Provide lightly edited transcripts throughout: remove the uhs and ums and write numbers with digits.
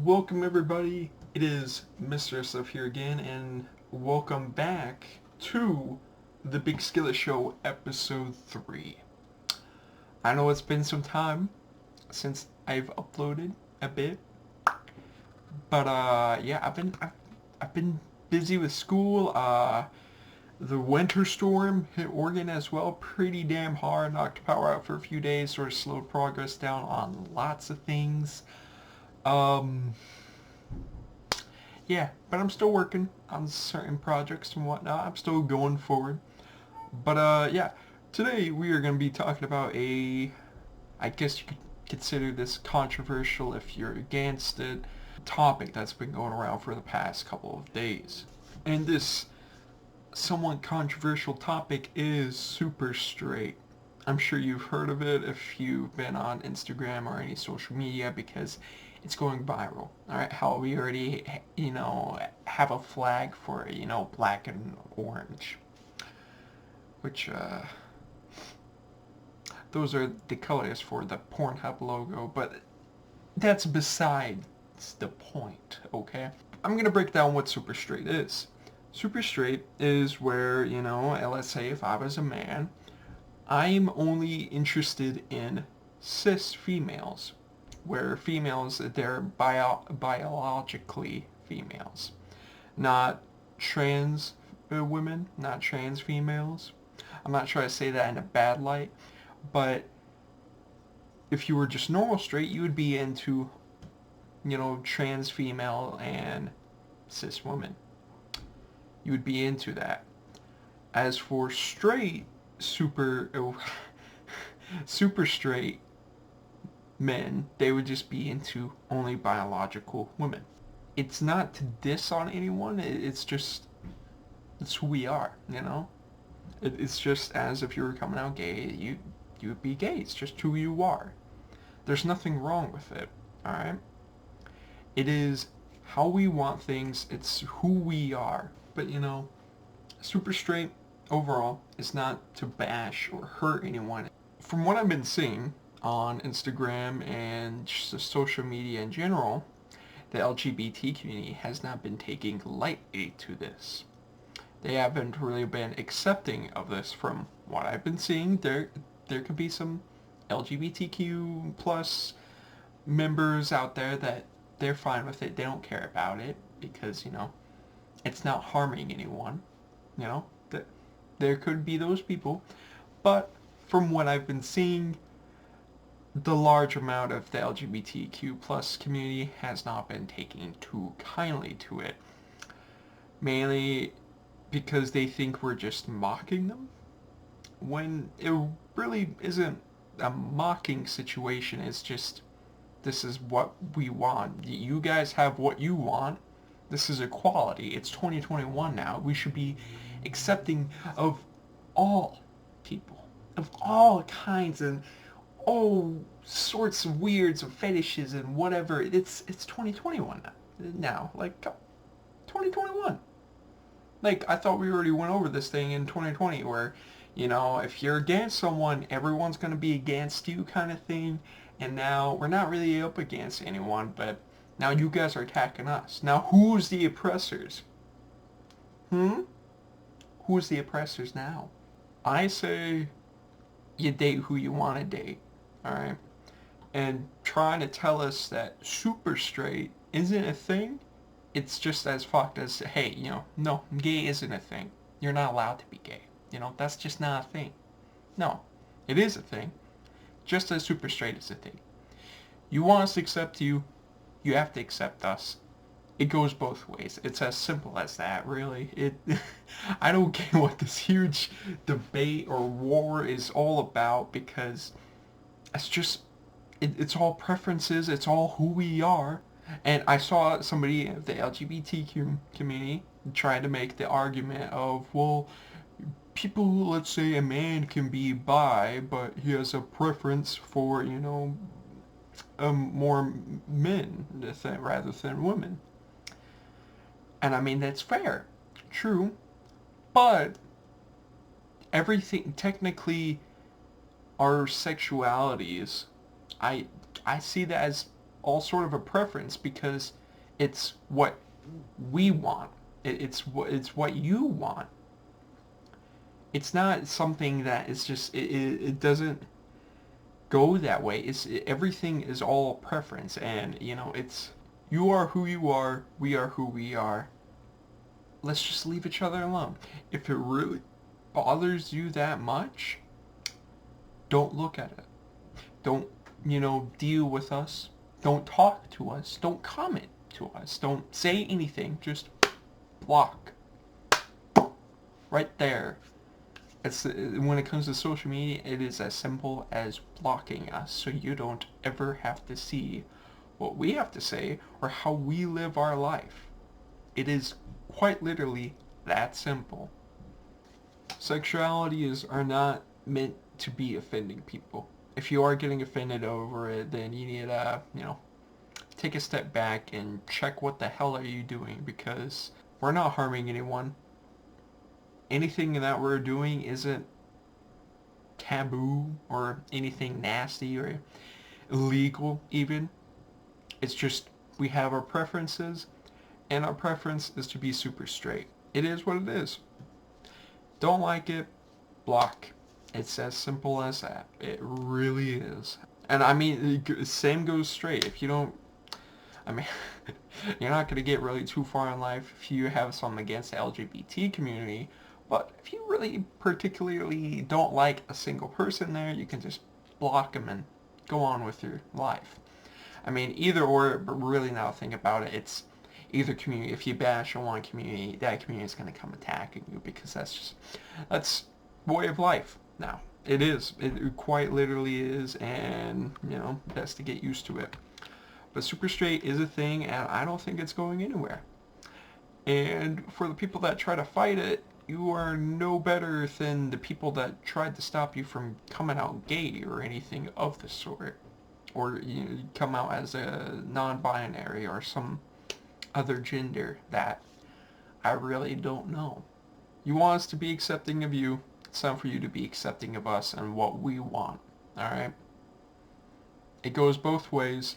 Welcome everybody, it is Mr. Stuff here again, and welcome back to the Big Skillet Show episode 3. I know it's been some time since I've uploaded a bit, but yeah, I've been busy with school. The winter storm hit Oregon as well pretty damn hard, knocked power out for a few days, sort of slowed progress down on lots of things. Um, yeah, but I'm still working on certain projects and whatnot. I'm still going forward. But yeah, today we are going to be talking about I guess you could consider this controversial if you're against it, topic that's been going around for the past couple of days. And this somewhat controversial topic is super straight. I'm sure you've heard of it if you've been on Instagram or any social media because it's going viral. Alright, how we already, have a flag for, black and orange. Which, those are the colors for the Pornhub logo, but that's besides the point, okay? I'm gonna break down what super straight is. Super straight is where, let's say if I was a man, I'm only interested in cis females, where females, they're biologically females, not trans women, not trans females. I'm not trying to say that in a bad light, but if you were just normal straight, you would be into, trans female and cis women. You would be into that. As for straight, super straight men, they would just be into only biological women. It's not to diss on anyone, it's who we are, It's just as if you were coming out gay, you would be gay. It's just who you are. There's nothing wrong with it, alright? It is how we want things, it's who we are. But, super straight overall is not to bash or hurt anyone. From what I've been seeing on Instagram and just social media in general, the LGBT community has not been taking lightly to this. They haven't really been accepting of this. From what I've been seeing, there could be some LGBTQ plus members out there that they're fine with it. They don't care about it because, it's not harming anyone. That there could be those people. But from what I've been seeing, the large amount of the LGBTQ plus community has not been taking too kindly to it. Mainly because they think we're just mocking them, when it really isn't a mocking situation. It's just, this is what we want. You guys have what you want. This is equality. It's 2021 now. We should be accepting of all people, of all kinds and all sorts of weirds of fetishes and whatever. It's 2021 now. Like 2021. Like, I thought we already went over this thing in 2020 where, if you're against someone, everyone's going to be against you kind of thing. And now we're not really up against anyone, but now you guys are attacking us. Now who's the oppressors? Who's the oppressors now? I say you date who you want to date, alright? And trying to tell us that super straight isn't a thing, it's just as fucked as, hey, no, gay isn't a thing. You're not allowed to be gay. That's just not a thing. No, it is a thing. Just as super straight is a thing. You want us to accept you, you have to accept us. It goes both ways. It's as simple as that, really. I don't get what this huge debate or war is all about, because it's just, it's all preferences, it's all who we are. And I saw somebody of the LGBTQ community try to make the argument of, well, people, let's say a man can be bi, but he has a preference for, more men rather than women. And I mean, that's fair. True. But everything, technically, our sexualities, I see that as all sort of a preference because it's what we want. It's what you want. It's not something that is just it doesn't go that way. Everything is all preference, and it's you are who you are, we are who we are. Let's just leave each other alone. If it really bothers you that much, don't look at it. Don't, deal with us. Don't talk to us. Don't comment to us. Don't say anything. Just block. Right there. When it comes to social media, it is as simple as blocking us so you don't ever have to see what we have to say or how we live our life. It is quite literally that simple. Sexualities are not meant to be offending people. If you are getting offended over it, then you need to, take a step back and check what the hell are you doing, because we're not harming anyone. Anything that we're doing isn't taboo or anything nasty or illegal even. It's just we have our preferences, and our preference is to be super straight. It is what it is. Don't like it, block. It's as simple as that. It really is. And I mean, same goes straight. If you don't, I mean, you're not going to get really too far in life if you have something against the LGBT community. But if you really particularly don't like a single person there, you can just block them and go on with your life. I mean, either or, but really now think about it, it's either community. If you bash on one community, that community is going to come attacking you, because that's way of life now. It is. It quite literally is, and, best to get used to it. But super straight is a thing, and I don't think it's going anywhere. And for the people that try to fight it, you are no better than the people that tried to stop you from coming out gay or anything of the sort. Or you come out as a non-binary or some other gender that I really don't know. You want us to be accepting of you. It's time for you to be accepting of us and what we want. Alright? It goes both ways.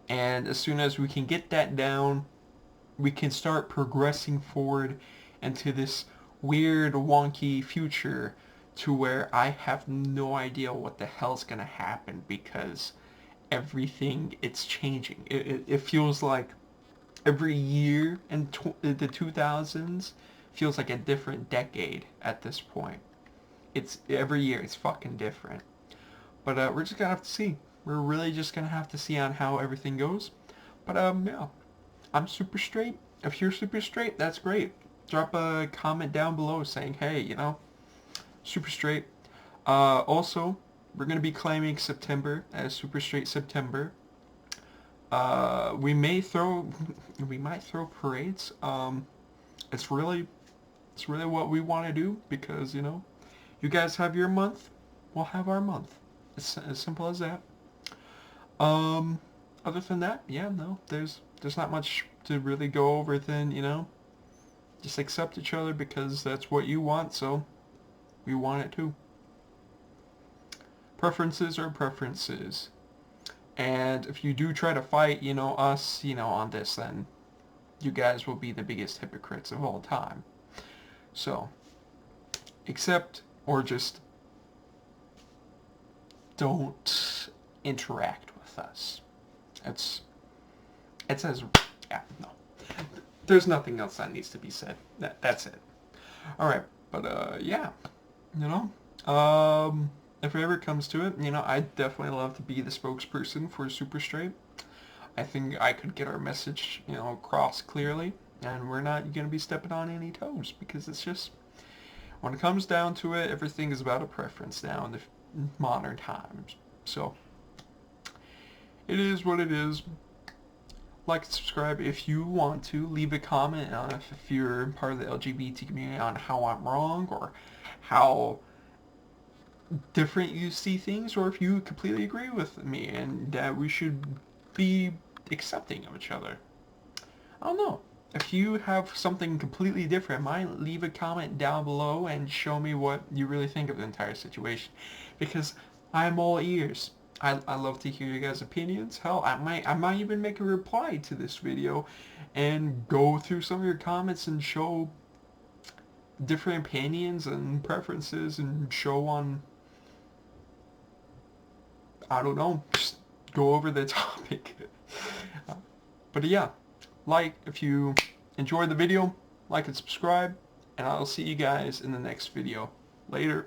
And as soon as we can get that down, we can start progressing forward into this weird, wonky future to where I have no idea what the hell's gonna happen, because everything, it's changing. It feels like every year in the 2000s feels like a different decade at this point. It's every year it's fucking different. But we're just gonna have to see. We're really just gonna have to see on how everything goes. But yeah, I'm super straight. If you're super straight, that's great. Drop a comment down below saying, hey, super straight. Also, we're gonna be claiming September as Super Straight September. We might throw parades. It's really what we want to do, because you guys have your month, we'll have our month. It's as simple as that. Other than that, yeah, no, there's not much to really go over than, just accept each other, because that's what you want, so we want it too. Preferences are preferences. And if you do try to fight, us, on this, then you guys will be the biggest hypocrites of all time. So, accept, or just don't interact with us. It's as, yeah, no. There's nothing else that needs to be said. That's it. Alright, but, yeah, if it ever comes to it, I'd definitely love to be the spokesperson for Super Straight. I think I could get our message, across clearly, and we're not going to be stepping on any toes, because it's just, when it comes down to it, everything is about a preference now in the modern times. So, it is what it is. Like and subscribe if you want to. Leave a comment on if you're part of the LGBT community on how I'm wrong, or how different you see things, or if you completely agree with me and that we should be accepting of each other. I don't know. If you have something completely different, mind, leave a comment down below and show me what you really think of the entire situation, because I'm all ears. I love to hear you guys' opinions. Hell, I might even make a reply to this video and go through some of your comments and show different opinions and preferences and show on, I don't know, just go over the topic. But yeah, if you enjoyed the video, like and subscribe, and I'll see you guys in the next video. Later.